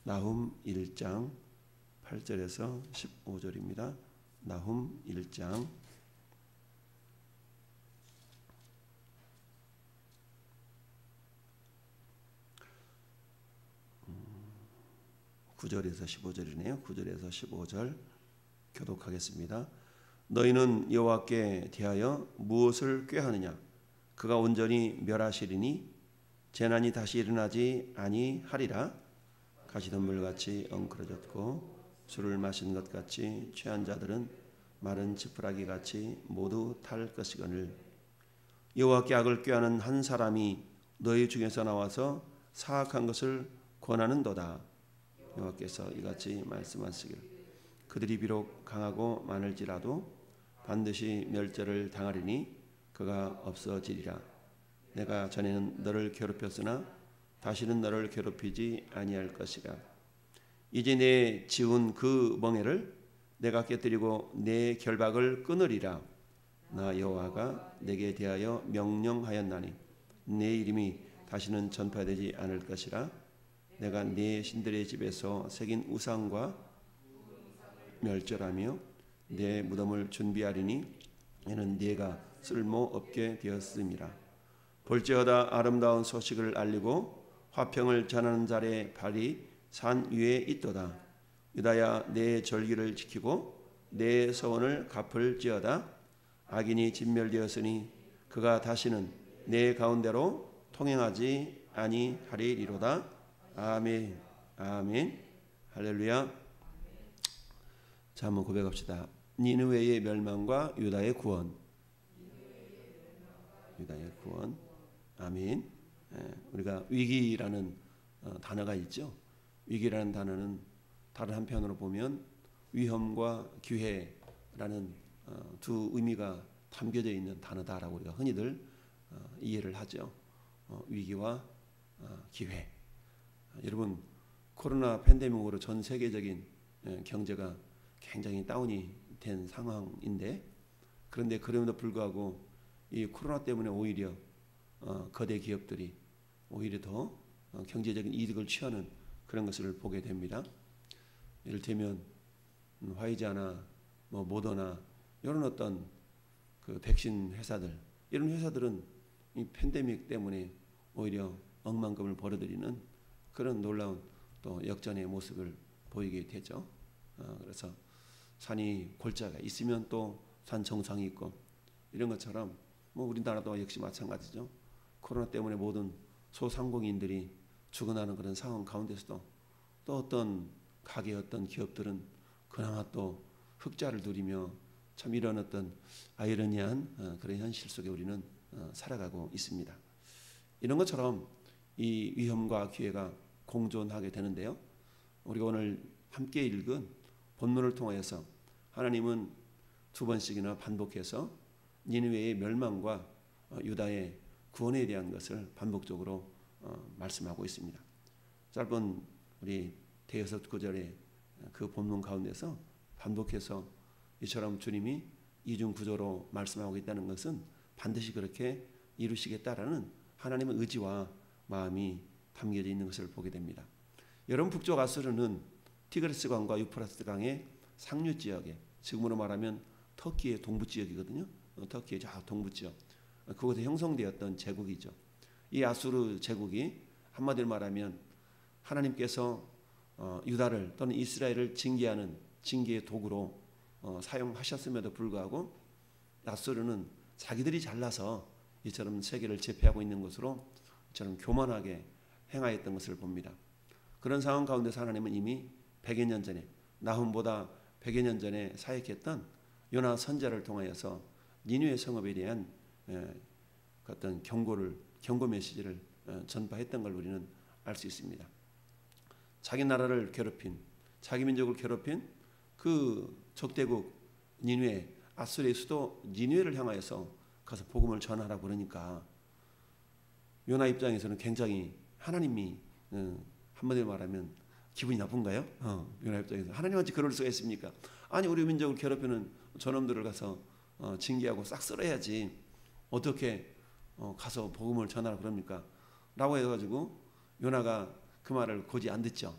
나훔 1장 8절에서 15절입니다. 나훔 1장 9절에서 15절이네요. 9절에서 15절 교독하겠습니다. 너희는 여호와께 대하여 무엇을 꾀하느냐? 그가 온전히 멸하시리니 재난이 다시 일어나지 아니하리라. 가시덤불같이 엉클어졌고 술을 마신 것 같이 취한 자들은 마른 지푸라기 같이 모두 탈 것이거늘. 여호와께 악을 꾀하는 한 사람이 너희 중에서 나와서 사악한 것을 권하는도다. 여호와께서 이같이 말씀하시길 그들이 비록 강하고 많을지라도 반드시 멸절을 당하리니 그가 없어지리라. 내가 전에는 너를 괴롭혔으나 다시는 너를 괴롭히지 아니할 것이라. 이제 내 지은 그 멍에를 내가 깨뜨리고 내 결박을 끊으리라. 나 여호와가 내게 대하여 명령하였나니 내 이름이 다시는 전파되지 않을 것이라. 내가 네 신들의 집에서 새긴 우상과 멸절하며 내 무덤을 준비하리니 이는 네가 쓸모없게 되었음이라. 볼지어다 아름다운 소식을 알리고 화평을 전하는 자의 발이 산 위에 있도다. 유다야 내 절기를 지키고 내 서원을 갚을지어다. 악인이 진멸되었으니 그가 다시는 내 가운데로 통행하지 아니하리로다. 아멘. 아멘. 할렐루야. 자, 한번 고백합시다. 니느웨의 멸망과 유다의 구원. 유다의 구원. 아멘. 우리가 위기라는 단어가 있죠. 위기라는 단어는 다른 한편으로 보면 위험과 기회라는 두 의미가 담겨져 있는 단어다라고 우리가 흔히들 이해를 하죠. 위기와 기회. 여러분, 코로나 팬데믹으로 전 세계적인 경제가 굉장히 다운이 된 상황인데, 그런데 그럼에도 불구하고 이 코로나 때문에 오히려 거대 기업들이 오히려 더 경제적인 이득을 취하는 그런 것을 보게 됩니다. 이를테면 화이자나 모더나 이런 어떤 그 백신 회사들, 이런 회사들은 이 팬데믹 때문에 오히려 억만금을 벌어들이는 그런 놀라운 또 역전의 모습을 보이게 되죠. 그래서 산이 골짜가 있으면 또 산 정상이 있고, 이런 것처럼 우리나라도 역시 마찬가지죠. 코로나 때문에 모든 소상공인들이 죽어나는 그런 상황 가운데서도 또 어떤 가게, 어떤 기업들은 그나마 또 흑자를 누리며 참 이런 어떤 아이러니한 그런 현실 속에 우리는 살아가고 있습니다. 이런 것처럼 이 위험과 기회가 공존하게 되는데요. 우리가 오늘 함께 읽은 본문을 통하여서 하나님은 두 번씩이나 반복해서 니느웨의 멸망과 유다의 구원에 대한 것을 반복적으로 말씀하고 있습니다. 짧은 우리 대여섯 구절의 그 본문 가운데서 반복해서 이처럼 주님이 이중 구조로 말씀하고 있다는 것은 반드시 그렇게 이루시겠다라는 하나님의 의지와 마음이 담겨져 있는 것을 보게 됩니다. 여러분, 북쪽 아수르는 티그리스 강과 유프라스 강의 상류 지역에, 지금으로 말하면 터키의 동부 지역이거든요. 터키의 저 동부 지역, 그곳에 형성되었던 제국이죠. 이 아수르 제국이 한마디로 말하면 하나님께서 유다를 또는 이스라엘을 징계하는 징계의 도구로 사용하셨음에도 불구하고 아수르는 자기들이 잘나서 이처럼 세계를 제패하고 있는 것으로 이처럼 교만하게 행하였던 것을 봅니다. 그런 상황 가운데서 하나님은 이미 100여 년 전에, 나훔보다 100여 년 전에 사역했던 요나 선지자를 통하여서 니느웨 성읍에 대한 어떤 경고 메시지를 전파했던 걸 우리는 알 수 있습니다. 자기 나라를 괴롭힌, 자기 민족을 괴롭힌 그 적대국 니느웨, 아수르의 수도 니느웨를 향하여서 가서 복음을 전하라고 그러니까 요나 입장에서는 굉장히 하나님이 한마디로 말하면 기분이 나쁜가요? 요나 입장에서 하나님 어찌 그럴 수가 있습니까? 아니, 우리 민족을 괴롭히는 저놈들을 가서 징계하고 싹 쓸어야지 어떻게 가서 복음을 전하라 그럽니까? 라고 해가지고 요나가 그 말을 곧이 안 듣죠.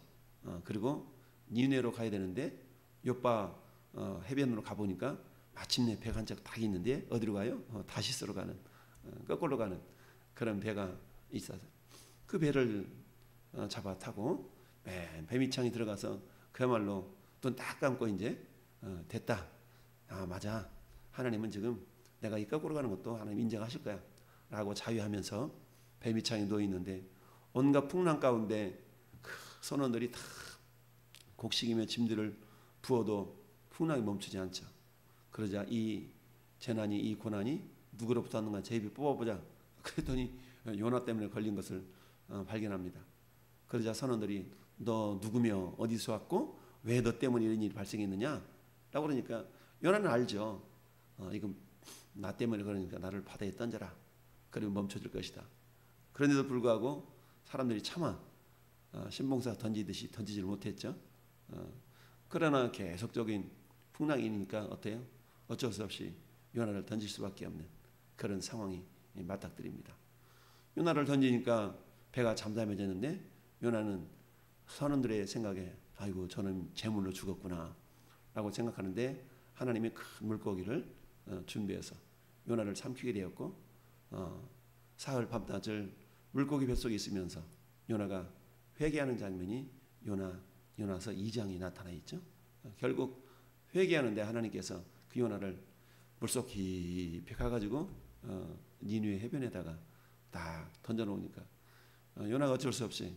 그리고 니느웨로 가야 되는데 요빠 해변으로 가보니까 마침내 배가 한 척 딱 있는데 어디로 가요? 다시스로 가는 거꾸로 가는 그런 배가 있어서 그 배를 잡아 타고 맨 배밑창에 들어가서 그야말로 눈 딱 감고 이제 됐다. 맞아. 하나님은 지금 내가 이 거꾸로 가는 것도 하나님 인정하실 거야 라고 자유하면서 배밑창에 누워 있는데 온갖 풍랑 가운데 그 선원들이 다 곡식이며 짐들을 부어도 풍랑이 멈추지 않죠. 그러자 이 재난이 이 고난이 누구로부터 왔는가 제 입에 뽑아보자. 그랬더니 요나 때문에 걸린 것을 발견합니다. 그러자 선원들이 너 누구며 어디서 왔고 왜 너 때문에 이런 일이 발생했느냐 라고 그러니까 요나는 알죠. 이건 나 때문에 그러니까 나를 바다에 던져라. 그러면 멈춰질 것이다. 그런데도 불구하고 사람들이 차마 신봉사 던지듯이 던지질 못했죠. 그러나 계속적인 풍랑이니까 어때요? 어쩔 수 없이 요나를 던질 수밖에 없는 그런 상황이 맞닥뜨립니다. 요나를 던지니까 배가 잠잠해졌는데 요나는 선원들의 생각에 아이고 저는 제물로 죽었구나 라고 생각하는데 하나님이 큰 물고기를 준비해서 요나를 삼키게 되었고 사흘 밤낮을 물고기 뱃속에 있으면서 요나가 회개하는 장면이 요나서 2장이 나타나 있죠. 결국 회개하는데 하나님께서 그 요나를 물속 깊이 가가지고 니느웨 해변에다가 딱 던져놓으니까 요나가 어쩔 수 없이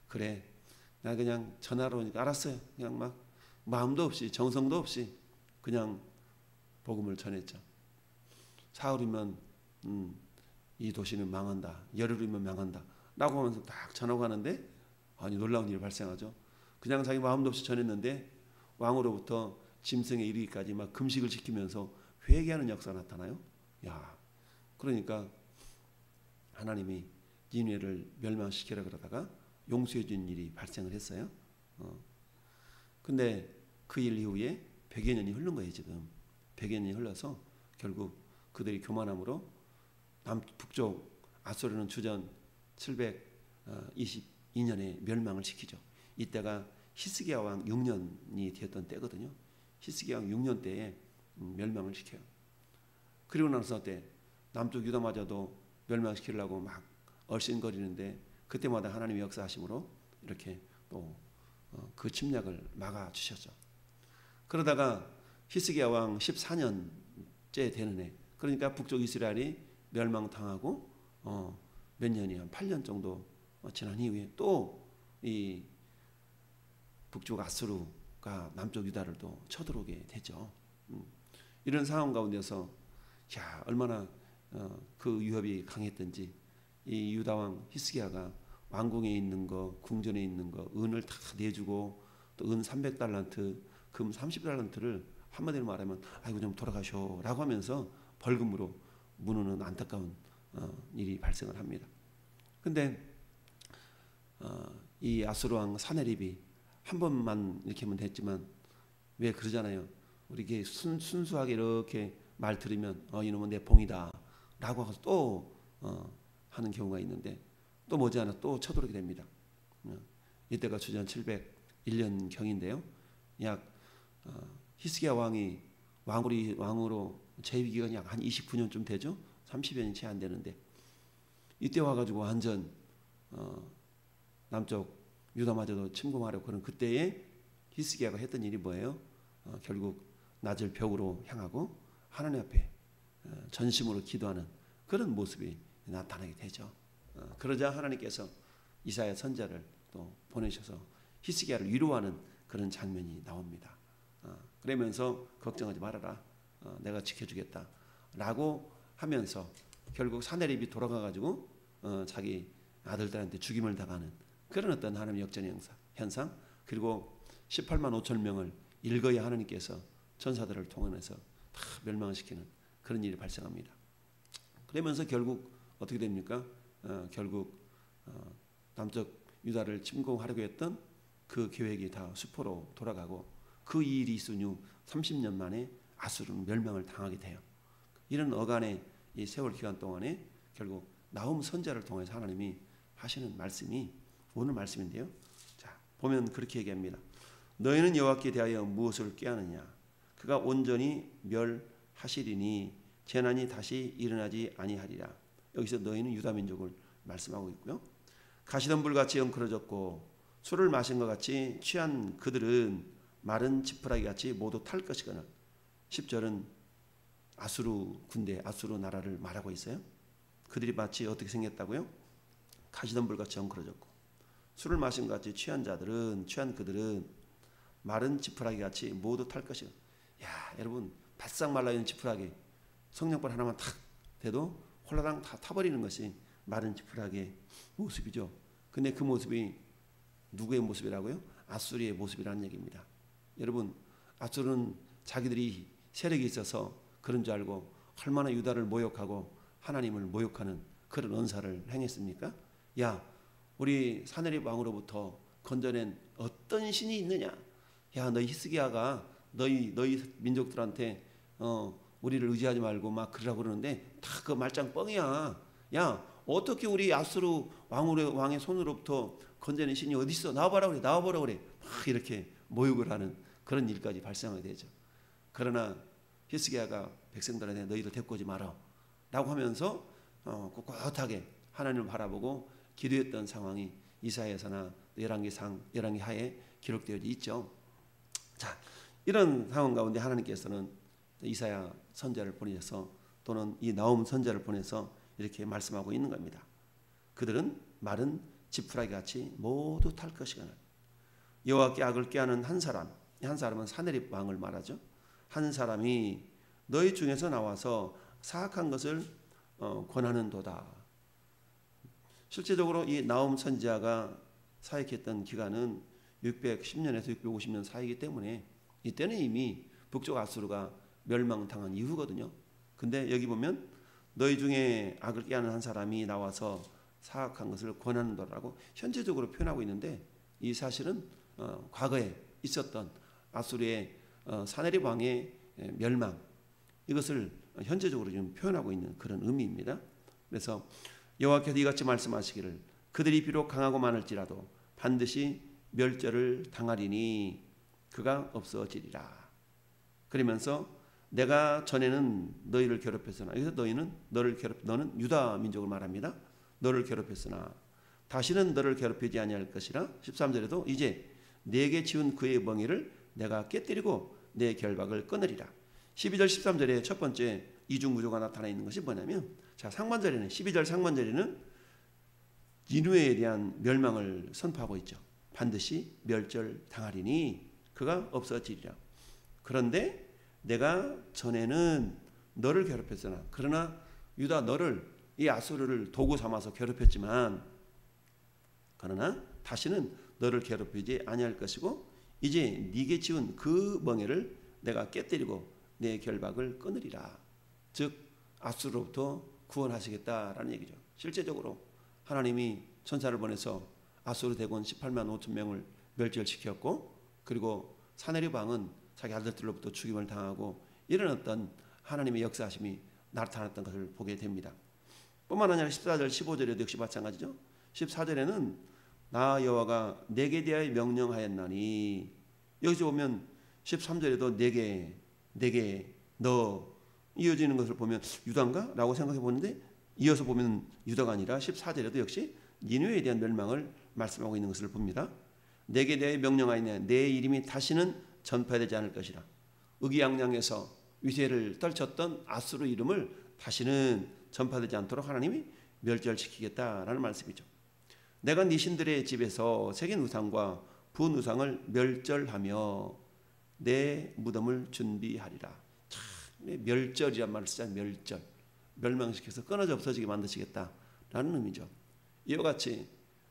그래 나 그냥 전화로 오니까 알았어요. 그냥 막 마음도 없이 정성도 없이 그냥 복음을 전했죠. 사흘이면 이 도시는 망한다. 열흘이면 망한다. 라고 하면서 딱 전하고 가는데 아니 놀라운 일이 발생하죠. 그냥 자기 마음도 없이 전했는데 왕으로부터 짐승에 이르기까지 막 금식을 지키면서 회개하는 역사가 나타나요. 야, 그러니까 하나님이 니느웨를 멸망시키라 그러다가 용서해 준 일이 발생을 했어요. 근데 그 일 이후에 100여 년이 흐른 거예요. 지금 100여 년이 흘러서 결국 그들이 교만함으로 북쪽 아수르는 주전 722년에 멸망을 시키죠. 이때가 히스기야 왕 6년이 되었던 때거든요. 히스기야 왕 6년 때에 멸망을 시켜요. 그리고 나서 때 남쪽 유다마저도 멸망시키려고 막 얼씬거리는데 그때마다 하나님의 역사하심으로 이렇게 또 그 침략을 막아주셨죠. 그러다가 히스기야 왕 14년째 되는 해, 그러니까 북쪽 이스라엘이 멸망당하고 몇 년이 한 8년 정도 지난 이후에 또 이 북쪽 아수르가 남쪽 유다를 또 쳐들어오게 되죠. 이런 상황 가운데서 야 얼마나 그 위협이 강했던지 이 유다 왕 히스기야가 왕궁에 있는 거, 궁전에 있는 거, 은을 다 내주고 또 은 300달란트, 금 30달란트를 한마디로 말하면 아이고 좀 돌아가쇼라고 하면서 벌금으로 무는 안타까운 일이 발생을 합니다. 근데 이 아수르 왕 사네립이 한 번만 이렇게 하면 됐지만 왜 그러잖아요. 우리 이게 순수하게 이렇게 말 들으면 이놈은 내 봉이다 라고 해서 또 하는 경우가 있는데 또 머지않아 또 쳐들어오게 됩니다. 이때가 주전 701년 경인데요. 약 히스기야 왕이 왕으로 재위 기간이 약 한 29년쯤 되죠. 30여 년이 채 안 되는데 이때 와가지고 완전 남쪽 유다마저도 침공하려고 그런 그때에 히스기야가 했던 일이 뭐예요? 결국 낮을 벽으로 향하고 하나님 앞에 전심으로 기도하는 그런 모습이 나타나게 되죠. 그러자 하나님께서 이사야 선지자를 또 보내셔서 히스기야를 위로하는 그런 장면이 나옵니다. 그러면서 걱정하지 말아라. 내가 지켜주겠다. 라고 하면서 결국 사네립이 돌아가가지고 자기 아들들한테 죽임을 당하는 그런 어떤 하나님의 역전의 현상, 그리고 18만 5천 명을 일거에 하나님께서 전사들을 통해서 다 멸망시키는 그런 일이 발생합니다. 그러면서 결국 어떻게 됩니까? 결국 남쪽 유다를 침공하려고 했던 그 계획이 다 수포로 돌아가고 그 일이 있은 후 30년 만에 아수르는 멸망을 당하게 돼요. 이런 어간의 이 세월 기간 동안에 결국 나훔 선지자를 통해서 하나님이 하시는 말씀이 오늘 말씀인데요. 자, 보면 그렇게 얘기합니다. 너희는 여호와께 대하여 무엇을 꾀하느냐? 그가 온전히 멸하시리니 재난이 다시 일어나지 아니하리라. 여기서 너희는 유다 민족을 말씀하고 있고요. 가시덤불같이 엉클어졌고 술을 마신 것 같이 취한 그들은 마른 지푸라기 같이 모두 탈 것이거늘. 10절은 아수르 군대, 아수르 나라를 말하고 있어요. 그들이 마치 어떻게 생겼다고요? 가시덤불같이 엉클어졌고 술을 마신 것 같이 취한 그들은 마른 지푸라기 같이 모두 탈 것이요. 야, 여러분, 바싹 말라있는 지푸라기 성냥불 하나만 탁 대도 홀라당 다 타버리는 것이 마른 지푸라기의 모습이죠. 근데 그 모습이 누구의 모습이라고요? 아수르의 모습이라는 얘기입니다. 여러분, 아수르는 자기들이 세력이 있어서 그런 줄 알고 얼마나 유다를 모욕하고 하나님을 모욕하는 그런 언사를 행했습니까? 야, 우리 사내립 왕으로부터 건져낸 어떤 신이 있느냐? 야, 너희 히스기야가 너희 민족들한테 우리를 의지하지 말고 막 그러라고 그러는데 다 그 말짱 뻥이야. 야, 어떻게 우리 아수르 왕의 손으로부터 건져낸 신이 어디 있어? 나와보라 그래. 막 이렇게 모욕을 하는 그런 일까지 발생하게 되죠. 그러나 히스기야가 백성들한테 너희들 데리고 오지 마라 라고 하면서 꿋꿋하게 하나님을 바라보고 기도했던 상황이 이사야서나 열왕기 하에 기록되어 있죠. 자, 이런 상황 가운데 하나님께서는 이사야 선지자를 보내셔서 또는 이 나홈 선지자를 보내서 이렇게 말씀하고 있는 겁니다. 그들은 마른 지푸라기 같이 모두 탈 것이거늘. 여호와께 악을 꾀하는 한 사람은 사내립 왕을 말하죠. 한 사람이 너희 중에서 나와서 사악한 것을 권하는도다. 실제적으로 이 나홈 선지자가 사역했던 기간은 610년에서 650년 사이기 때문에 이때는 이미 북쪽 아수르가 멸망당한 이후거든요. 근데 여기 보면 너희 중에 악을 꾀하는 한 사람이 나와서 사악한 것을 권하는도라고 현재적으로 표현하고 있는데 이 사실은 과거에 있었던 아수르의 사내립 왕의 멸망, 이것을 현재적으로 지금 표현하고 있는 그런 의미입니다. 그래서 여호와께서 이같이 말씀하시기를 그들이 비록 강하고 많을지라도 반드시 멸절을 당하리니 그가 없어지리라. 그러면서 내가 전에는 너희를 괴롭혔으나, 여기서 너는 유다 민족을 말합니다. 너를 괴롭혔으나 다시는 너를 괴롭히지 아니할 것이라. 13절에도 이제 내게 지은 그의 멍에를 내가 깨뜨리고 내 결박을 끊으리라. 12절 13절에 첫 번째 이중구조가 나타나 있는 것이 뭐냐면, 자, 12절 상반절에는 니느웨에 대한 멸망을 선포하고 있죠. 반드시 멸절당하리니 그가 없어지리라. 그런데 내가 전에는 너를 괴롭혔으나, 그러나 유다 너를, 이 아수르를 도구 삼아서 괴롭혔지만, 그러나 다시는 너를 괴롭히지 아니할 것이고 이제 네게 지은 그 멍에를 내가 깨뜨리고 내 결박을 끊으리라. 즉 아수르로부터 구원하시겠다라는 얘기죠. 실제적으로 하나님이 천사를 보내서 아수르 대군 18만 5천 명을 멸절시켰고, 그리고 사내립 왕은 자기 아들들로부터 죽임을 당하고 이런 어떤 하나님의 역사하심이 나타났던 것을 보게 됩니다. 뿐만 아니라 14절 15절에도 역시 마찬가지죠. 14절에는 나 여호와가 내게 대하여 명령하였나니, 여기서 보면 13절에도 내게 너 이어지는 것을 보면 유다인가? 라고 생각해 보는데, 이어서 보면 유다가 아니라 14절에도 역시 니느웨에 대한 멸망을 말씀하고 있는 것을 봅니다. 내게 대하여 명령하였냐, 내 이름이 다시는 전파되지 않을 것이라. 의기양양해서 위세를 떨쳤던 아수르 이름을 다시는 전파되지 않도록 하나님이 멸절시키겠다라는 말씀이죠. 내가 네 신들의 집에서 새긴 우상과 분 우상을 멸절하며 내 무덤을 준비하리라. 참, 멸절이란 말을 쓰자. 멸망시켜서 끊어져 없어지게 만드시겠다라는 의미죠. 이와 같이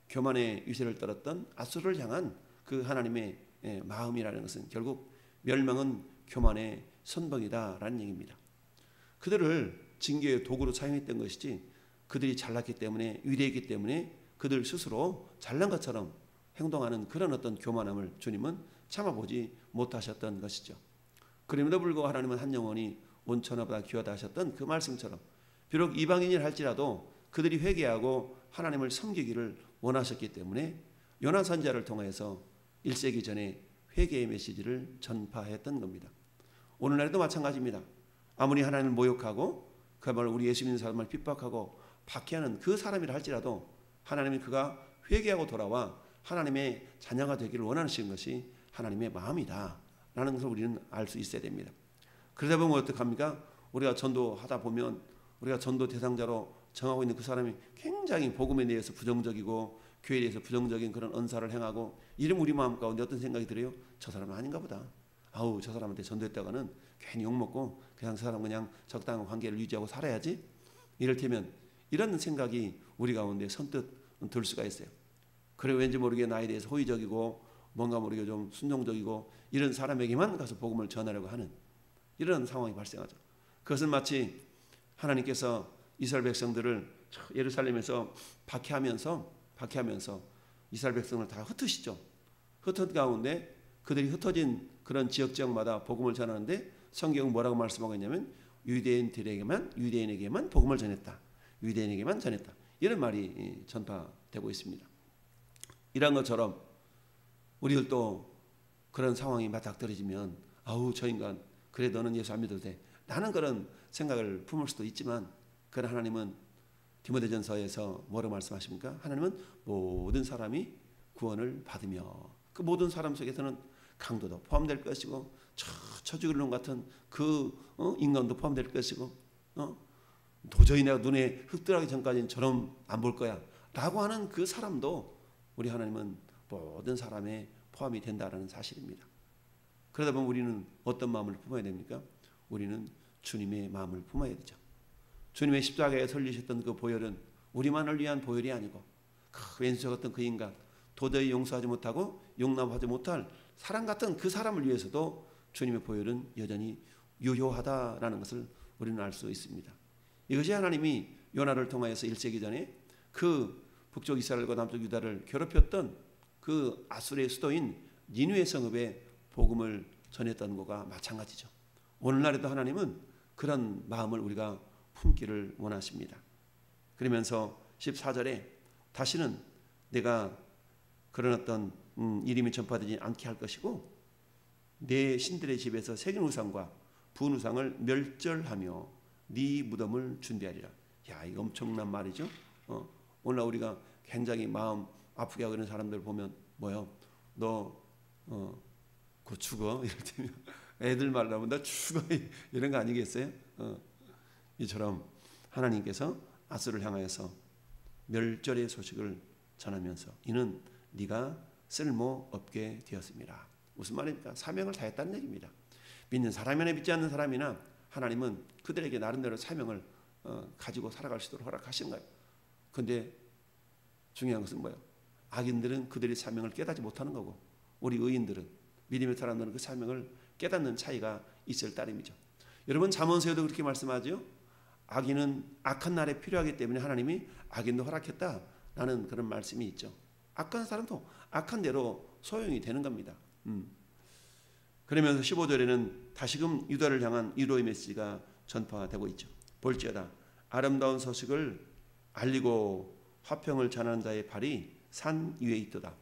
교만의 위세를 떨었던 아수르를 향한 그 하나님의 마음이라는 것은 결국 멸망은 교만의 선봉이다라는 얘기입니다. 그들을 징계의 도구로 사용했던 것이지, 그들이 잘났기 때문에, 위대했기 때문에 그들 스스로 잘난 것처럼 행동하는 그런 어떤 교만함을 주님은 참아보지 못하셨던 것이죠. 그럼에도 불구하고 하나님은 한 영혼이 온 천하보다 귀하다 하셨던 그 말씀처럼 비록 이방인이라 할지라도 그들이 회개하고 하나님을 섬기기를 원하셨기 때문에 요나 선지자를 통해서 1세기 전에 회개의 메시지를 전파했던 겁니다. 오늘날에도 마찬가지입니다. 아무리 하나님을 모욕하고 그야말로 우리 예수 믿는 사람을 핍박하고 박해하는 그 사람이라 할지라도 하나님이 그가 회개하고 돌아와 하나님의 자녀가 되기를 원하시는 것이 하나님의 마음이다 라는 것을 우리는 알 수 있어야 됩니다. 그러다 보면 어떡합니까? 우리가 전도하다 보면 우리가 전도 대상자로 정하고 있는 그 사람이 굉장히 복음에 대해서 부정적이고 교회에 대해서 부정적인 그런 언사를 행하고 이러면 우리 마음 가운데 어떤 생각이 들어요? 저 사람은 아닌가 보다. 아우, 저 사람한테 전도했다가는 괜히 욕먹고 그냥 저 사람 그냥 적당한 관계를 유지하고 살아야지. 이를테면 이런 생각이 우리 가운데 선뜻 들 수가 있어요. 그래 왠지 모르게 나에 대해서 호의적이고 뭔가 모르게 좀 순종적이고 이런 사람에게만 가서 복음을 전하려고 하는 이런 상황이 발생하죠. 그것은 마치 하나님께서 이스라엘 백성들을 예루살렘에서 박해하면서 이스라엘 백성을 다 흩으시죠. 흩은 가운데 그들이 흩어진 그런 지역마다 복음을 전하는데 성경은 뭐라고 말씀하고 있냐면 유대인에게만 복음을 전했다. 유대인에게만 전했다. 이런 말이 전파되고 있습니다. 이런 것처럼 우리들도 그런 상황이 맞닥뜨려지면 아우 저 인간 그래 너는 예수 안 믿어도 돼. 라는 그런 생각을 품을 수도 있지만 그러나 하나님은 디모데전서에서 뭐라고 말씀하십니까? 하나님은 모든 사람이 구원을 받으며 그 모든 사람 속에서는 강도도 포함될 것이고 저주를 같은 그 인간도 포함될 것이고 도저히 내가 눈에 흙 들어가기 전까지는 저럼 안 볼 거야 라고 하는 그 사람도 우리 하나님은 모든 사람에 포함이 된다는 사실입니다. 그러다 보면 우리는 어떤 마음을 품어야 됩니까? 우리는 주님의 마음을 품어야 되죠. 주님의 십자가에 설리셨던 그 보혈은 우리만을 위한 보혈이 아니고 그 왼수 같은 그 인간 도저히 용서하지 못하고 용납하지 못할 사람 같은 그 사람을 위해서도 주님의 보혈은 여전히 유효하다라는 것을 우리는 알 수 있습니다. 이것이 하나님이 요나를 통하여서 1세기 전에 그 북쪽 이스라엘과 남쪽 유다를 괴롭혔던 그 아수르의 수도인 니느웨 성읍에 복음을 전했던 것과 마찬가지죠. 오늘날에도 하나님은 그런 마음을 우리가 품기를 원하십니다. 그러면서 14절에 다시는 내가 그런 어떤 이름이 전파되지 않게 할 것이고 내 신들의 집에서 새긴 우상과 부은 우상을 멸절하며 네 무덤을 준비하리라. 야, 이거 엄청난 말이죠. 오늘 우리가 굉장히 마음 아프게 하고 있는 사람들 보면 뭐요? 너 곧 죽어 이럴 때면 애들 말하면 나 죽어 이런 거 아니겠어요? 이처럼 하나님께서 아수를 향하여서 멸절의 소식을 전하면서 이는 네가 쓸모없게 되었습니다. 무슨 말입니까? 사명을 다했다는 얘기입니다. 믿는 사람이나 믿지 않는 사람이나 하나님은 그들에게 나름대로 사명을 가지고 살아갈 수 있도록 허락하신 거예요. 그런데 중요한 것은 뭐예요? 악인들은 그들의 사명을 깨닫지 못하는 거고 우리 의인들은 믿음의 사람들은 그 사명을 깨닫는 차이가 있을 따름이죠. 여러분 잠언서에도 그렇게 말씀하죠. 악인은 악한 날에 필요하기 때문에 하나님이 악인도 허락했다라는 그런 말씀이 있죠. 악한 사람도 악한 대로 소용이 되는 겁니다. 그러면서 15절에는 다시금 유다를 향한 위로의 메시지가 전파되고 있죠. 볼지어다 아름다운 소식을 알리고 화평을 전하는 자의 발이 산 위에 있도다.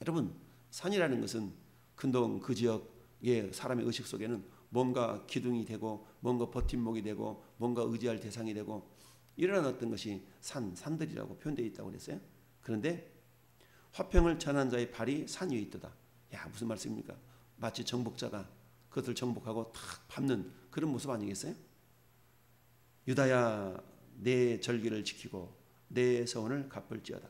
여러분 산이라는 것은 근동 그 지역의 사람의 의식 속에는 뭔가 기둥이 되고 뭔가 버팀목이 되고 뭔가 의지할 대상이 되고 이런 어떤 것이 산들이라고 표현되어 있다고 그랬어요. 그런데 화평을 전하는 자의 발이 산 위에 있도다. 야, 무슨 말씀입니까? 마치 정복자가 그것을 정복하고 탁 밟는 그런 모습 아니겠어요? 유다야 내 절기를 지키고 내 서원을 갚을지어다.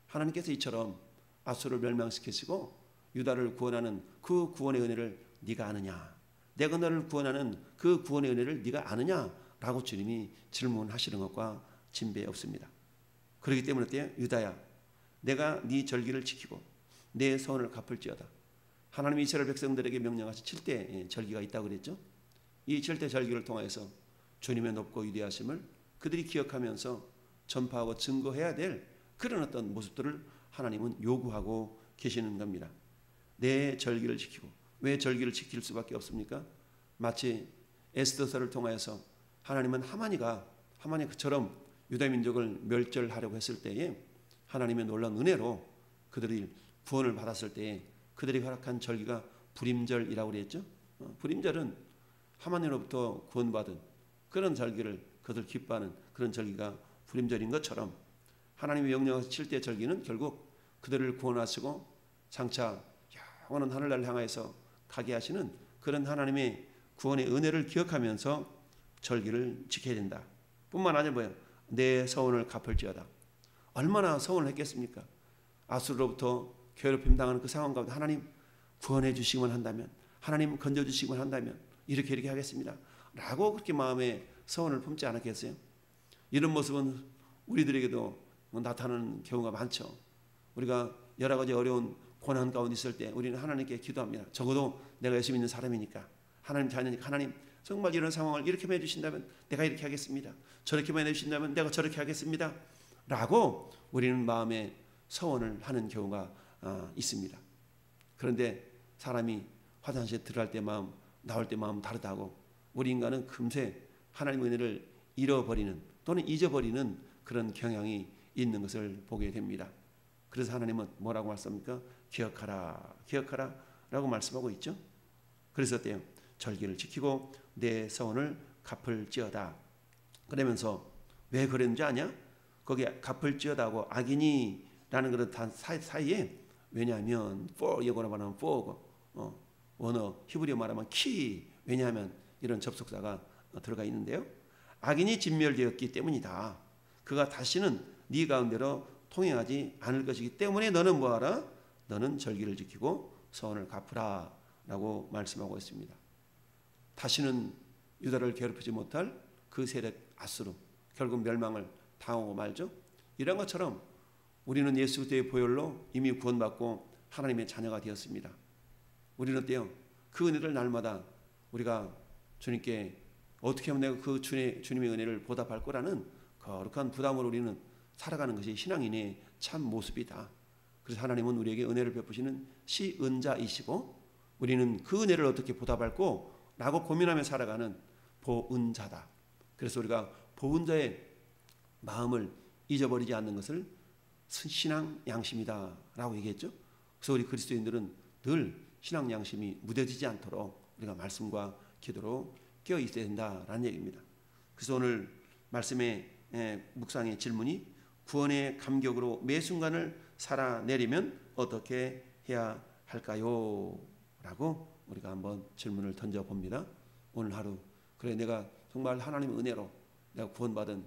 하나님께서 이처럼 아수를 멸망시키시고 유다를 구원하는 그 구원의 은혜를 네가 아느냐? 내가 너를 구원하는 그 구원의 은혜를 네가 아느냐? 라고 주님이 질문하시는 것과 진배 없습니다. 그렇기 때문에 어때요? 유다야 내가 네 절기를 지키고 내 서원을 갚을지어다. 하나님이 이스라엘 백성들에게 명령하신 7대 절기가 있다고 그랬죠. 이 7대 절기를 통해서 주님의 높고 위대하심을 그들이 기억하면서 전파하고 증거해야 될 그런 어떤 모습들을 하나님은 요구하고 계시는 겁니다. 내 절기를 지키고 왜 절기를 지킬 수밖에 없습니까? 마치 에스더서를 통하여서 하나님은 하만이 그처럼 유다 민족을 멸절하려고 했을 때에 하나님의 놀라운 은혜로 그들이 구원을 받았을 때에 그들이 허락한 절기가 불임절이라고 그랬죠. 불임절은 하나님으로부터 구원받은 그런 절기를 그들 기뻐하는 그런 절기가 불임절인 것처럼 하나님의 명령하신 7대 절기는 결국 그들을 구원하시고 장차 영원한 하늘나라를 향하여서 가게 하시는 그런 하나님의 구원의 은혜를 기억하면서 절기를 지켜야 된다. 뿐만 아니라 뭐예요? 내 서원을 갚을지어다. 얼마나 서원을 했겠습니까? 아수르로부터 괴롭힘 당하는 그 상황 가운데 하나님 구원해 주시기만 한다면, 하나님 건져 주시기만 한다면 이렇게 하겠습니다 라고 그렇게 마음에 서원을 품지 않았겠어요? 이런 모습은 우리들에게도 나타나는 경우가 많죠. 우리가 여러 가지 어려운 고난 가운데 있을 때 우리는 하나님께 기도합니다. 적어도 내가 예수 믿는 사람이니까, 하나님 자녀니까, 하나님 정말 이런 상황을 이렇게만 해주신다면 내가 이렇게 하겠습니다. 저렇게만 해주신다면 내가 저렇게 하겠습니다 라고 우리는 마음에 서원을 하는 경우가 있습니다. 그런데 사람이 화장실에 들어갈 때 마음, 나올 때 마음 다르다고 우리 인간은 금세 하나님의 은혜를 잃어버리는 또는 잊어버리는 그런 경향이 있는 것을 보게 됩니다. 그래서 하나님은 뭐라고 말씀합니까? 기억하라, 기억하라 라고 말씀하고 있죠. 그래서 어때요? 절기를 지키고 내 서원을 갚을지어다. 그러면서 왜 그랬는지 아냐? 거기에 갚을지어다고 악인이라는 그런 단 사이에, 왜냐하면 for 영어로 말하면 for고 원어 히브리어 말하면 key, 왜냐하면 이런 접속사가 들어가 있는데요. 악인이 진멸되었기 때문이다. 그가 다시는 네 가운데로 통행하지 않을 것이기 때문에 너는 뭐하라? 너는 절기를 지키고 서원을 갚으라 라고 말씀하고 있습니다. 다시는 유다를 괴롭히지 못할 그 세력 아수르, 결국 멸망을 당하고 말죠. 이런 것처럼 우리는 예수 그리스도의 보혈로 이미 구원받고 하나님의 자녀가 되었습니다. 우리는 어때요? 그 은혜를 날마다 우리가 주님께 어떻게 하면 내가 그 주님의 은혜를 보답할 거라는 거룩한 부담으로 우리는 살아가는 것이 신앙인의 참 모습이다. 그래서 하나님은 우리에게 은혜를 베푸시는 시은자이시고 우리는 그 은혜를 어떻게 보답할 거라고 고민하며 살아가는 보은자다. 그래서 우리가 보은자의 마음을 잊어버리지 않는 것을 신앙 양심이다 라고 얘기했죠. 그래서 우리 그리스도인들은 늘 신앙 양심이 무뎌지지 않도록 우리가 말씀과 기도로 깨어 있어야 된다라는 얘기입니다. 그래서 오늘 말씀의 묵상의 질문이 구원의 감격으로 매 순간을 살아내려면 어떻게 해야 할까요? 라고 우리가 한번 질문을 던져봅니다. 오늘 하루 그래 내가 정말 하나님의 은혜로 내가 구원받은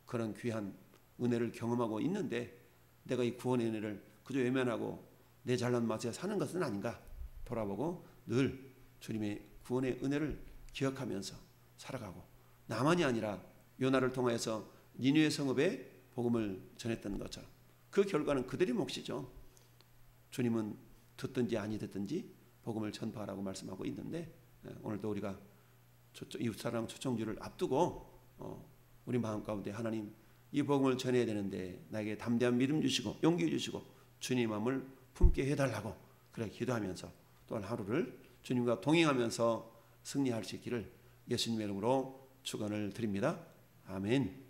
그런 귀한 은혜를 경험하고 있는데 내가 이 구원의 은혜를 그저 외면하고 내 잘난 맛에 사는 것은 아닌가 돌아보고 늘 주님의 구원의 은혜를 기억하면서 살아가고, 나만이 아니라 요나를 통하여서 니느웨 성읍에 복음을 전했던 것처럼 그 결과는 그들의 몫이죠. 주님은 듣든지 아니 듣든지 복음을 전파하라고 말씀하고 있는데 오늘도 우리가 이웃사랑 초청주를 앞두고 우리 마음 가운데 하나님 이 복음을 전해야 되는데 나에게 담대한 믿음 주시고 용기 주시고 주님 마음을 품게 해달라고 그래 기도하면서 또한 하루를 주님과 동행하면서 승리할 수 있기를 예수님의 이름으로 축원을 드립니다. 아멘.